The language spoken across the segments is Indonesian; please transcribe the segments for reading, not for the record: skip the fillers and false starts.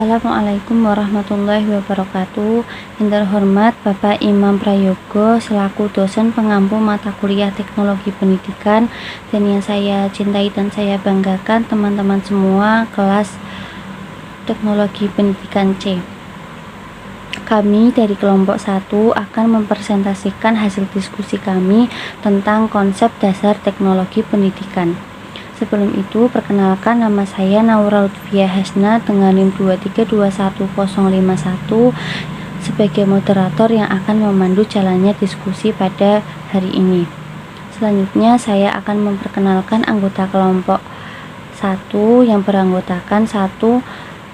Assalamualaikum warahmatullahi wabarakatuh. Yang terhormat Bapak Imam Prayogo selaku dosen pengampu mata kuliah Teknologi Pendidikan, dan yang saya cintai dan saya banggakan teman-teman semua kelas Teknologi Pendidikan C. Kami dari kelompok 1 akan mempresentasikan hasil diskusi kami tentang konsep dasar teknologi pendidikan. Sebelum itu, perkenalkan, nama saya Naura Lutfia Hasna dengan NIM 2321051 sebagai moderator yang akan memandu jalannya diskusi pada hari ini. Selanjutnya, saya akan memperkenalkan anggota kelompok 1 yang beranggotakan 1.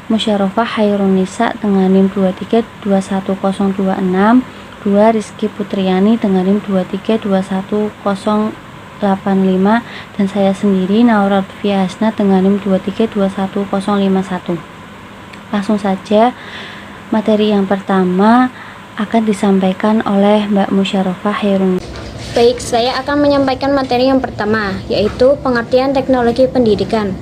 Musyarofah Hairunisa dengan NIM 2321026, 2. Rizky Putriani dengan NIM 2321085, dan saya sendiri Naura Lutfia Hasna dengan NIM 2321051. Langsung saja, materi yang pertama akan disampaikan oleh Mbak Musyarofah Hairunisa. Baik, saya akan menyampaikan materi yang pertama, yaitu pengertian teknologi pendidikan.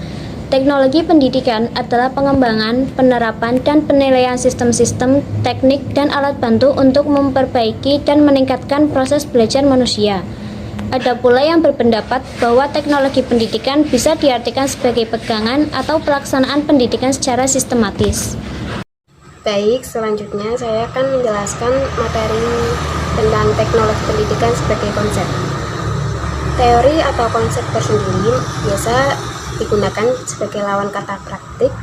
Teknologi pendidikan adalah pengembangan, penerapan, dan penilaian sistem-sistem, teknik, dan alat bantu untuk memperbaiki dan meningkatkan proses belajar manusia. Ada pula yang berpendapat bahwa teknologi pendidikan bisa diartikan sebagai pegangan atau pelaksanaan pendidikan secara sistematis. Baik, selanjutnya saya akan menjelaskan materi tentang teknologi pendidikan sebagai konsep. Teori atau konsep tersendiri biasa digunakan sebagai lawan kata praktik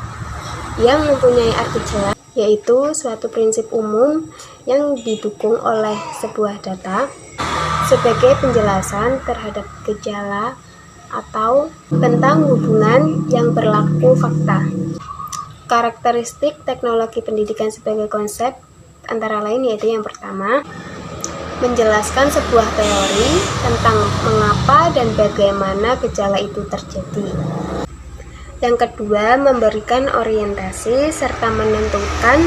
yang mempunyai arti jelas, yaitu suatu prinsip umum yang didukung oleh sebuah data sebagai penjelasan terhadap gejala atau tentang hubungan yang berlaku fakta. Karakteristik teknologi pendidikan sebagai konsep antara lain yaitu yang pertama, menjelaskan sebuah teori tentang mengapa dan bagaimana gejala itu terjadi. Yang kedua, memberikan orientasi serta menentukan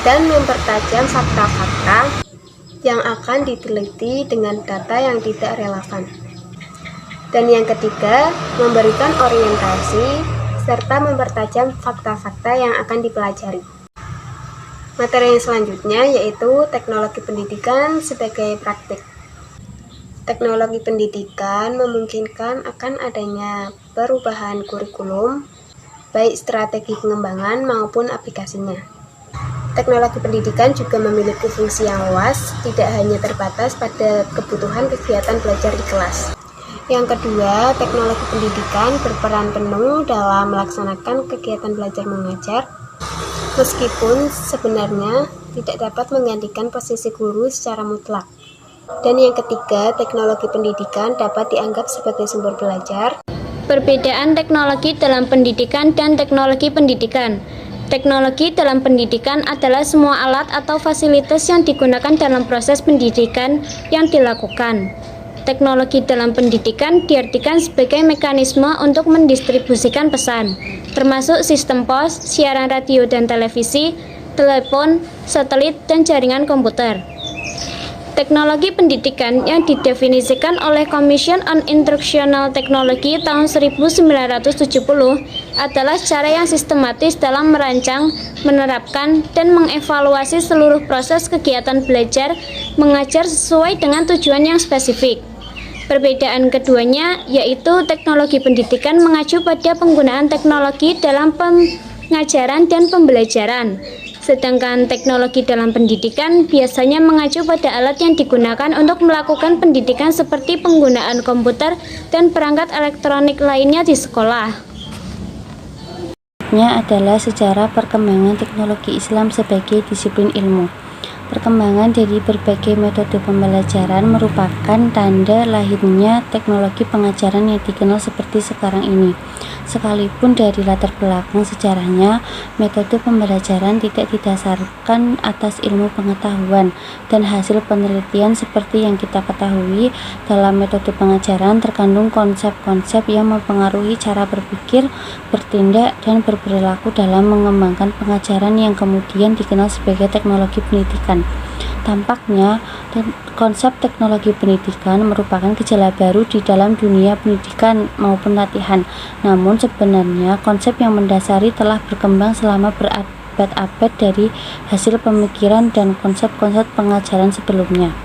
dan mempertajam fakta-fakta yang akan diteliti dengan data yang tidak relevan. Dan yang ketiga, memberikan orientasi serta mempertajam fakta-fakta yang akan dipelajari. Materi yang selanjutnya yaitu teknologi pendidikan sebagai praktik. Teknologi pendidikan memungkinkan akan adanya perubahan kurikulum, baik strategi pengembangan maupun aplikasinya. Teknologi pendidikan juga memiliki fungsi yang luas, tidak hanya terbatas pada kebutuhan kegiatan belajar di kelas. Yang kedua, teknologi pendidikan berperan penuh dalam melaksanakan kegiatan belajar mengajar, meskipun sebenarnya tidak dapat menggantikan posisi guru secara mutlak. Dan yang ketiga, teknologi pendidikan dapat dianggap sebagai sumber belajar. Perbedaan teknologi dalam pendidikan dan teknologi pendidikan. Teknologi dalam pendidikan adalah semua alat atau fasilitas yang digunakan dalam proses pendidikan yang dilakukan. Teknologi dalam pendidikan diartikan sebagai mekanisme untuk mendistribusikan pesan, termasuk sistem pos, siaran radio dan televisi, telepon, satelit, dan jaringan komputer. Teknologi pendidikan yang didefinisikan oleh Commission on Instructional Technology tahun 1970 adalah cara yang sistematis dalam merancang, menerapkan, dan mengevaluasi seluruh proses kegiatan belajar mengajar sesuai dengan tujuan yang spesifik. Perbedaan keduanya yaitu teknologi pendidikan mengacu pada penggunaan teknologi dalam pengajaran dan pembelajaran, sedangkan teknologi dalam pendidikan biasanya mengacu pada alat yang digunakan untuk melakukan pendidikan seperti penggunaan komputer dan perangkat elektronik lainnya di sekolah. Adalah sejarah perkembangan teknologi Islam sebagai disiplin ilmu. Perkembangan dari berbagai metode pembelajaran merupakan tanda lahirnya teknologi pengajaran yang dikenal seperti sekarang ini. Sekalipun dari latar belakang sejarahnya, metode pembelajaran tidak didasarkan atas ilmu pengetahuan dan hasil penelitian seperti yang kita ketahui. Dalam metode pengajaran terkandung konsep-konsep yang mempengaruhi cara berpikir, bertindak, dan berperilaku dalam mengembangkan pengajaran yang kemudian dikenal sebagai teknologi pendidikan. Tampaknya, konsep teknologi pendidikan merupakan gejala baru di dalam dunia pendidikan maupun latihan. Namun sebenarnya konsep yang mendasari telah berkembang selama berabad-abad dari hasil pemikiran dan konsep-konsep pengajaran sebelumnya.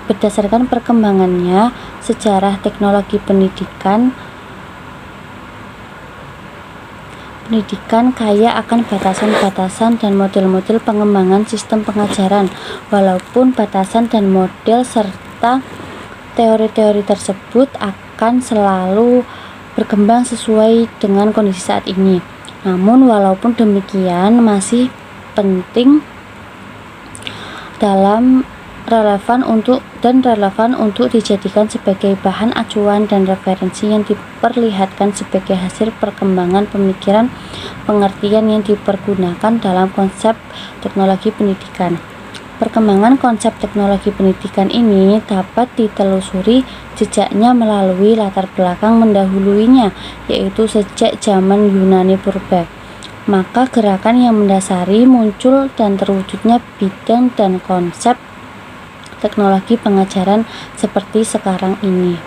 Berdasarkan perkembangannya, sejarah teknologi pendidikan kaya akan batasan-batasan dan model-model pengembangan sistem pengajaran, walaupun batasan dan model serta teori-teori tersebut akan selalu berkembang sesuai dengan kondisi saat ini. Namun walaupun demikian masih penting relevan untuk dijadikan sebagai bahan acuan dan referensi yang diperlihatkan sebagai hasil perkembangan pemikiran pengertian yang dipergunakan dalam konsep teknologi pendidikan. Perkembangan konsep teknologi pendidikan ini dapat ditelusuri jejaknya melalui latar belakang mendahuluinya, yaitu sejak zaman Yunani purba. Maka gerakan yang mendasari muncul dan terwujudnya bidang dan konsep teknologi pengajaran seperti sekarang ini.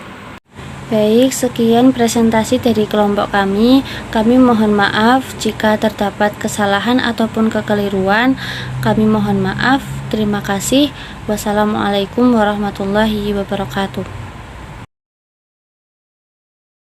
Baik, sekian presentasi dari kelompok kami. Kami mohon maaf jika terdapat kesalahan ataupun kekeliruan. Kami mohon maaf. Terima kasih. Wassalamualaikum warahmatullahi wabarakatuh.